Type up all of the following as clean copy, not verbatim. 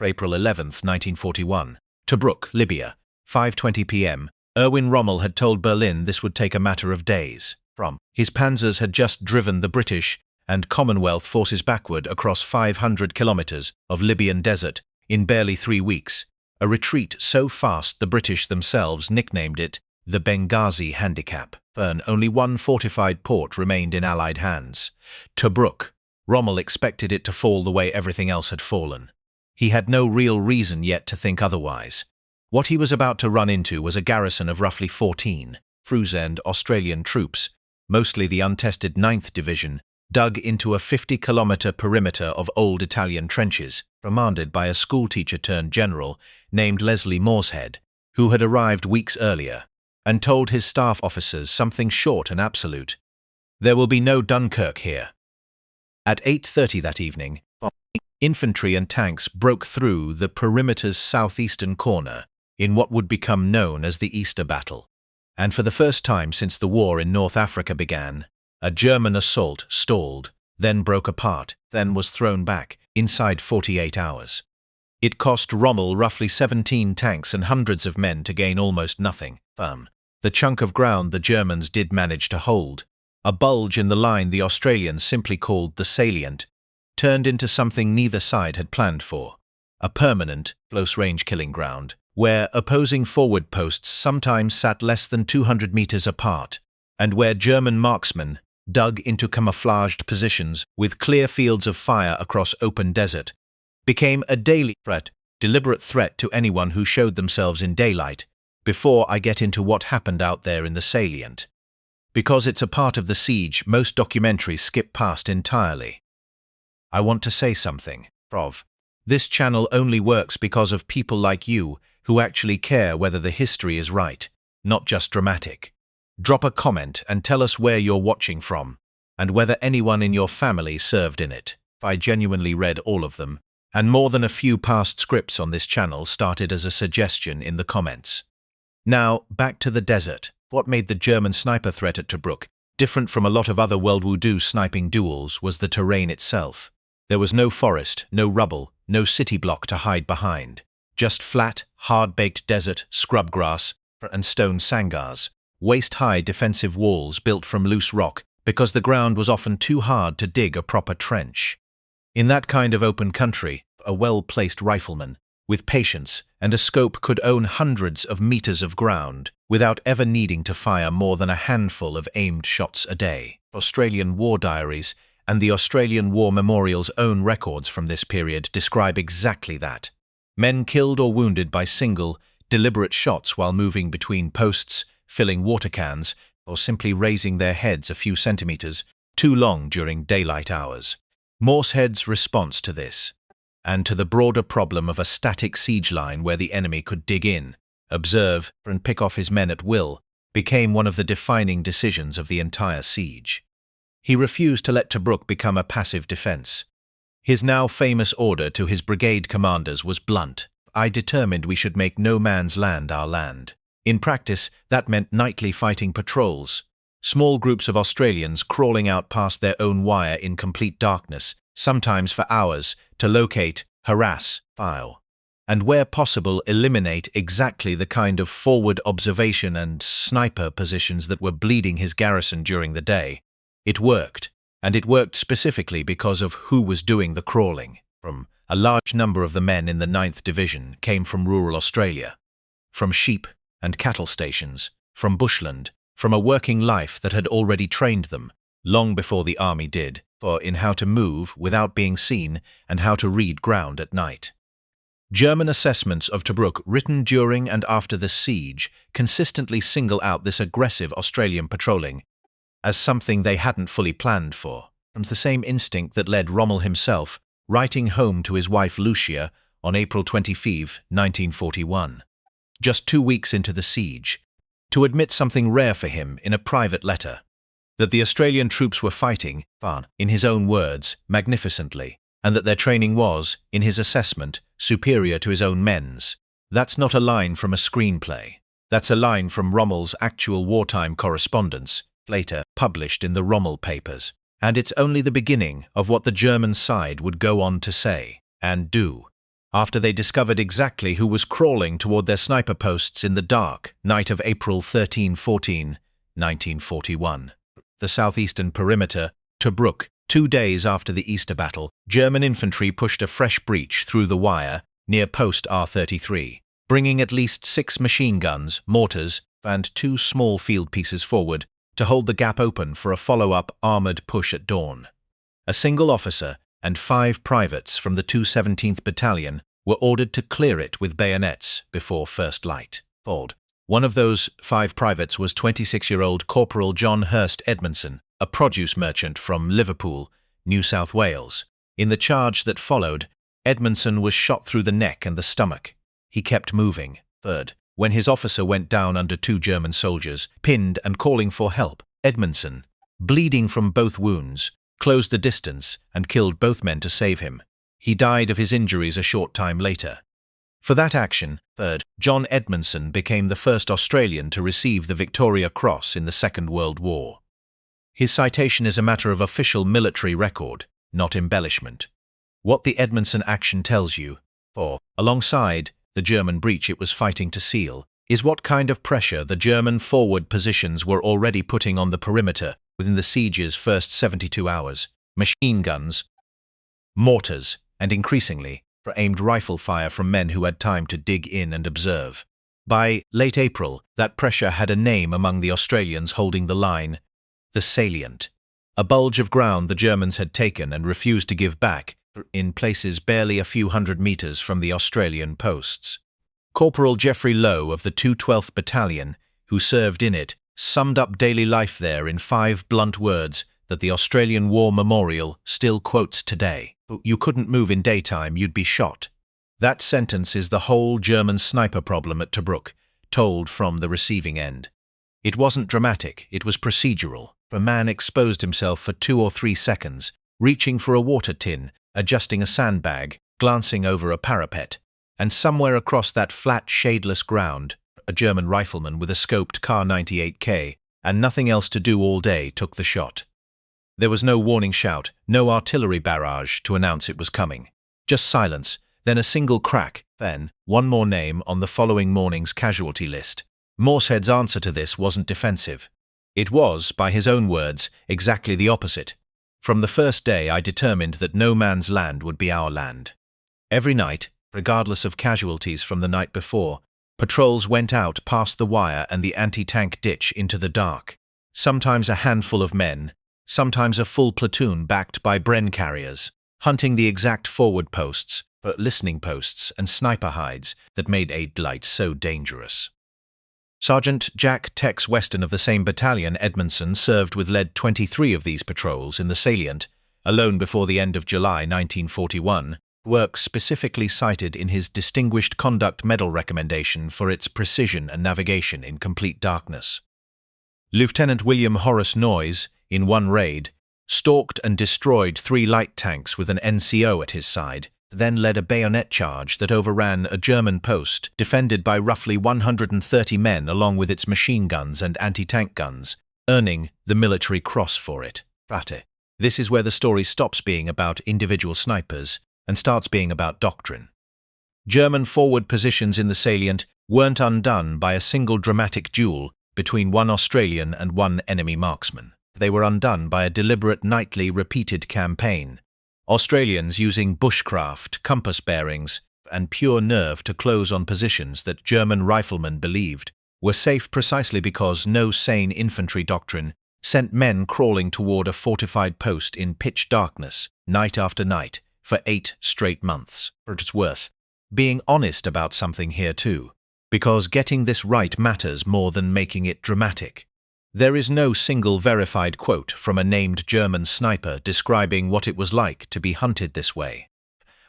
April 11, 1941. Tobruk, Libya, 5:20 p.m. Erwin Rommel had told Berlin this would take a matter of days. His panzers had just driven the British and Commonwealth forces backward across 500 kilometers of Libyan desert in barely 3 weeks, a retreat so fast the British themselves nicknamed it the Benghazi Handicap. Only one fortified port remained in Allied hands, Tobruk. Rommel expected it to fall the way everything else had fallen. He had no real reason yet to think otherwise. What he was about to run into was a garrison of roughly 14 frozen Australian troops, mostly the untested 9th Division, dug into a 50-kilometer perimeter of old Italian trenches, commanded by a schoolteacher-turned-general named Leslie Morshead, who had arrived weeks earlier, and told his staff officers something short and absolute: "There will be no Dunkirk here." At 8:30 that evening, infantry and tanks broke through the perimeter's southeastern corner in what would become known as the Easter Battle. And for the first time since the war in North Africa began, a German assault stalled, then broke apart, then was thrown back inside 48 hours. It cost Rommel roughly 17 tanks and hundreds of men to gain almost nothing. The chunk of ground the Germans did manage to hold, a bulge in the line the Australians simply called the salient, turned into something neither side had planned for: a permanent, close-range killing ground, where opposing forward posts sometimes sat less than 200 meters apart, and where German marksmen, dug into camouflaged positions with clear fields of fire across open desert, became a daily threat, deliberate threat to anyone who showed themselves in daylight. Before I get into what happened out there in the salient, because it's a part of the siege most documentaries skip past entirely, I want to say something. This channel only works because of people like you who actually care whether the history is right, not just dramatic. Drop a comment and tell us where you're watching from, and whether anyone in your family served in it. I genuinely read all of them, and more than a few past scripts on this channel started as a suggestion in the comments. Now, back to the desert. What made the German sniper threat at Tobruk different from a lot of other World War II sniping duels was the terrain itself. There was no forest, no rubble, no city block to hide behind. Just flat, hard-baked desert, scrub grass, and stone sangars, waist-high defensive walls built from loose rock because the ground was often too hard to dig a proper trench. In that kind of open country, a well-placed rifleman, with patience and a scope, could own hundreds of meters of ground without ever needing to fire more than a handful of aimed shots a day. Australian war diaries and the Australian War Memorial's own records from this period describe exactly that. Men killed or wounded by single, deliberate shots while moving between posts, filling water cans, or simply raising their heads a few centimeters too long during daylight hours. Morshead's response to this, and to the broader problem of a static siege line where the enemy could dig in, observe, and pick off his men at will, became one of the defining decisions of the entire siege. He refused to let Tobruk become a passive defense. His now famous order to his brigade commanders was blunt: "I determined we should make no man's land our land." In practice, that meant nightly fighting patrols, small groups of Australians crawling out past their own wire in complete darkness, sometimes for hours, to locate, harass, file, and where possible eliminate exactly the kind of forward observation and sniper positions that were bleeding his garrison during the day. It worked, and it worked specifically because of who was doing the crawling. A large number of the men in the 9th Division came from rural Australia, from sheep and cattle stations, from bushland, from a working life that had already trained them, long before the army did, in how to move without being seen and how to read ground at night. German assessments of Tobruk written during and after the siege consistently single out this aggressive Australian patrolling as something they hadn't fully planned for, from the same instinct that led Rommel himself writing home to his wife Lucia on April 25, 1941, just 2 weeks into the siege, to admit something rare for him in a private letter: that the Australian troops were fighting, in his own words, magnificently, and that their training was, in his assessment, superior to his own men's. That's not a line from a screenplay. That's a line from Rommel's actual wartime correspondence, later published in the Rommel papers. And it's only the beginning of what the German side would go on to say and do. after they discovered exactly who was crawling toward their sniper posts in the dark night of April 13-14, 1941. The southeastern perimeter, Tobruk. 2 days after the Easter battle, German infantry pushed a fresh breach through the wire near post R33, bringing at least 6 machine guns, mortars, and 2 small field pieces forward to hold the gap open for a follow-up armored push at dawn. A single officer and 5 privates from the 217th Battalion were ordered to clear it with bayonets before first light. One of those 5 privates was 26-year-old Corporal John Hurst Edmondson, a produce merchant from Liverpool, New South Wales. In the charge that followed, Edmondson was shot through the neck and the stomach. He kept moving. When his officer went down under 2 German soldiers, pinned and calling for help, Edmondson, bleeding from both wounds, closed the distance and killed both men to save him. He died of his injuries a short time later. For that action, John Edmondson became the first Australian to receive the Victoria Cross in the Second World War. His citation is a matter of official military record, not embellishment. What the Edmondson action tells you, alongside the German breach it was fighting to seal, is what kind of pressure the German forward positions were already putting on the perimeter within the siege's first 72 hours. Machine guns, mortars, and increasingly, for aimed rifle fire from men who had time to dig in and observe. By late April, that pressure had a name among the Australians holding the line: the salient. A bulge of ground the Germans had taken and refused to give back, in places barely a few hundred meters from the Australian posts. Corporal Geoffrey Lowe of the 212th Battalion, who served in it, summed up daily life there in 5 blunt words that the Australian War Memorial still quotes today. "You couldn't move in daytime, you'd be shot." That sentence is the whole German sniper problem at Tobruk, told from the receiving end. It wasn't dramatic, it was procedural. A man exposed himself for 2 or 3 seconds, reaching for a water tin, adjusting a sandbag, glancing over a parapet, and somewhere across that flat, shadeless ground, a German rifleman with a scoped Kar 98K and nothing else to do all day took the shot. There was no warning shout, no artillery barrage to announce it was coming. Just silence, then a single crack, then one more name on the following morning's casualty list. Morsehead's answer to this wasn't defensive. It was, by his own words, exactly the opposite. "From the first day I determined that no man's land would be our land." Every night, regardless of casualties from the night before, patrols went out past the wire and the anti-tank ditch into the dark. Sometimes a handful of men, sometimes a full platoon backed by Bren carriers, hunting the exact forward posts, listening posts and sniper hides that made aid lights so dangerous. Sergeant Jack Tex Weston of the same battalion, Edmondson, served led 23 of these patrols in the salient, alone before the end of July 1941, work specifically cited in his Distinguished Conduct Medal recommendation for its precision and navigation in complete darkness. Lieutenant William Horace Noyes, in one raid, stalked and destroyed 3 light tanks with an NCO at his side, then led a bayonet charge that overran a German post defended by roughly 130 men along with its machine guns and anti-tank guns, earning the Military Cross for it. This is where the story stops being about individual snipers and starts being about doctrine. German forward positions in the salient weren't undone by a single dramatic duel between one Australian and one enemy marksman. They were undone by a deliberate nightly repeated campaign. Australians using bushcraft, compass bearings, and pure nerve to close on positions that German riflemen believed were safe precisely because no sane infantry doctrine sent men crawling toward a fortified post in pitch darkness, night after night, for 8 straight months. For its worth, being honest about something here too, because getting this right matters more than making it dramatic. There is no single verified quote from a named German sniper describing what it was like to be hunted this way.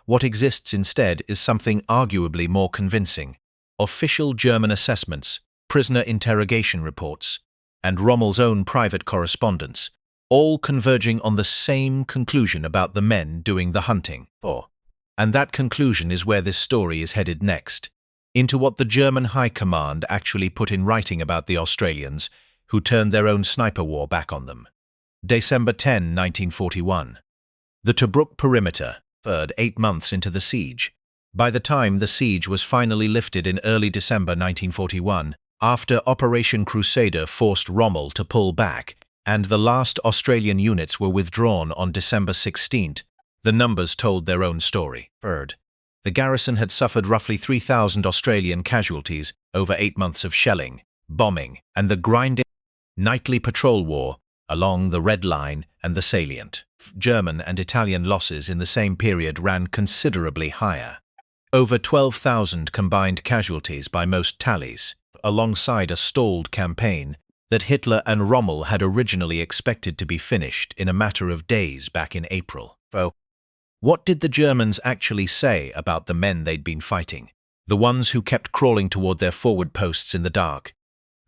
What exists instead is something arguably more convincing: official German assessments, prisoner interrogation reports, and Rommel's own private correspondence, all converging on the same conclusion about the men doing the hunting. And that conclusion is where this story is headed next, into what the German High Command actually put in writing about the Australians, who turned their own sniper war back on them. December 10, 1941. The Tobruk perimeter, 8 months into the siege. By the time the siege was finally lifted in early December 1941, after Operation Crusader forced Rommel to pull back, and the last Australian units were withdrawn on December 16th, the numbers told their own story. Third, the garrison had suffered roughly 3,000 Australian casualties over 8 months of shelling, bombing, and the grinding nightly patrol war along the Red Line and the salient. German and Italian losses in the same period ran considerably higher. Over 12,000 combined casualties by most tallies, alongside a stalled campaign that Hitler and Rommel had originally expected to be finished in a matter of days back in April. So, what did the Germans actually say about the men they'd been fighting? The ones who kept crawling toward their forward posts in the dark,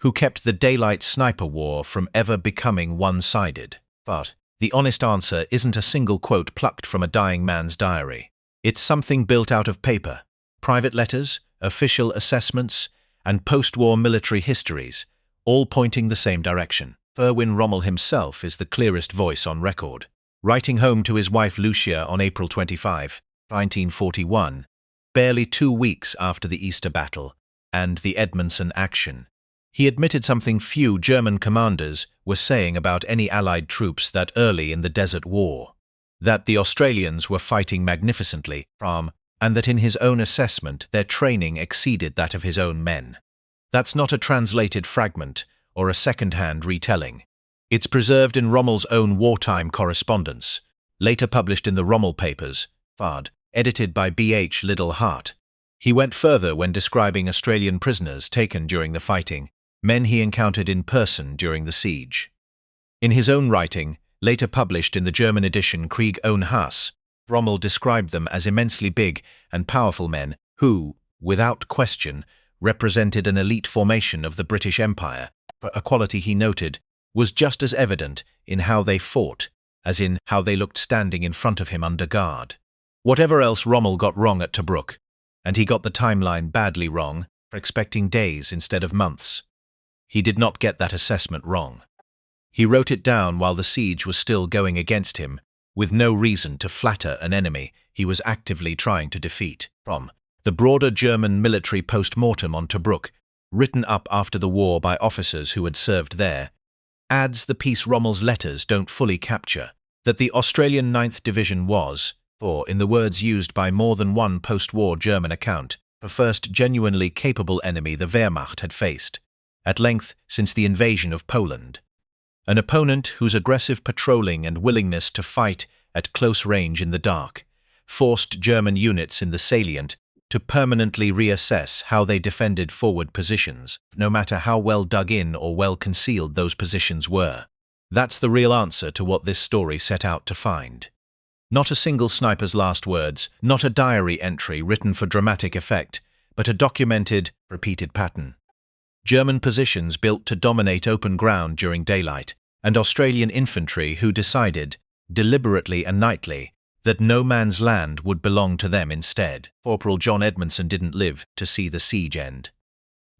who kept the daylight sniper war from ever becoming one-sided. But the honest answer isn't a single quote plucked from a dying man's diary. It's something built out of paper, private letters, official assessments, and post-war military histories, all pointing the same direction. Erwin Rommel himself is the clearest voice on record. Writing home to his wife Lucia on April 25, 1941, barely 2 weeks after the Easter Battle and the Edmondson action, he admitted something few German commanders were saying about any Allied troops that early in the Desert War, that the Australians were fighting magnificently and that in his own assessment their training exceeded that of his own men. That's not a translated fragment or a second-hand retelling. It's preserved in Rommel's own wartime correspondence, later published in the Rommel Papers, FAD, edited by B.H. Liddell Hart. He went further when describing Australian prisoners taken during the fighting, men he encountered in person during the siege. In his own writing, later published in the German edition Krieg ohne Hass, Rommel described them as immensely big and powerful men who, without question, represented an elite formation of the British Empire, a quality he noted was just as evident in how they fought as in how they looked standing in front of him under guard. Whatever else Rommel got wrong at Tobruk, and he got the timeline badly wrong for expecting days instead of months, he did not get that assessment wrong. He wrote it down while the siege was still going against him, with no reason to flatter an enemy he was actively trying to defeat. From the broader German military post-mortem on Tobruk, written up after the war by officers who had served there, adds the piece Rommel's letters don't fully capture, that the Australian 9th Division was, or in the words used by more than one post-war German account, the first genuinely capable enemy the Wehrmacht had faced, at length since the invasion of Poland. An opponent whose aggressive patrolling and willingness to fight at close range in the dark forced German units in the salient to permanently reassess how they defended forward positions, no matter how well dug in or well concealed those positions were. That's the real answer to what this story set out to find. Not a single sniper's last words, not a diary entry written for dramatic effect, but a documented, repeated pattern. German positions built to dominate open ground during daylight, and Australian infantry who decided, deliberately and nightly, that no man's land would belong to them instead. Corporal John Edmondson didn't live to see the siege end.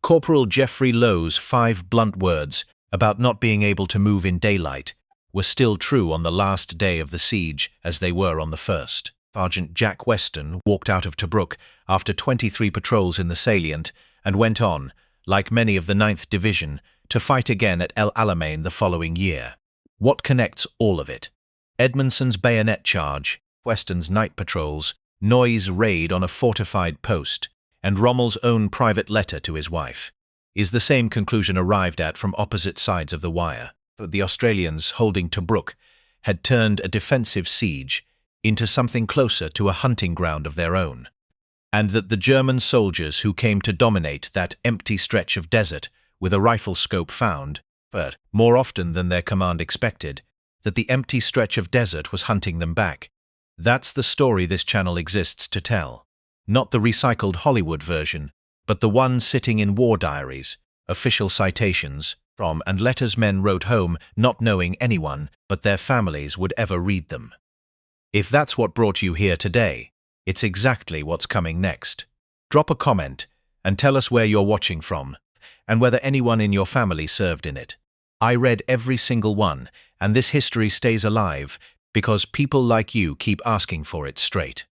Corporal Geoffrey Lowe's 5 blunt words about not being able to move in daylight were still true on the last day of the siege as they were on the first. Sergeant Jack Weston walked out of Tobruk after 23 patrols in the salient and went on, like many of the 9th Division, to fight again at El Alamein the following year. What connects all of it? Edmondson's bayonet charge, Weston's night patrols, Noy's raid on a fortified post, and Rommel's own private letter to his wife. Is the same conclusion arrived at from opposite sides of the wire, that the Australians holding Tobruk had turned a defensive siege into something closer to a hunting ground of their own, and that the German soldiers who came to dominate that empty stretch of desert with a rifle scope found, more often than their command expected, that the empty stretch of desert was hunting them back. That's the story this channel exists to tell. Not the recycled Hollywood version, but the one sitting in war diaries, official citations from, and letters men wrote home not knowing anyone but their families would ever read them. If that's what brought you here today, it's exactly what's coming next. Drop a comment and tell us where you're watching from, and whether anyone in your family served in it. I read every single one, and this history stays alive because people like you keep asking for it straight.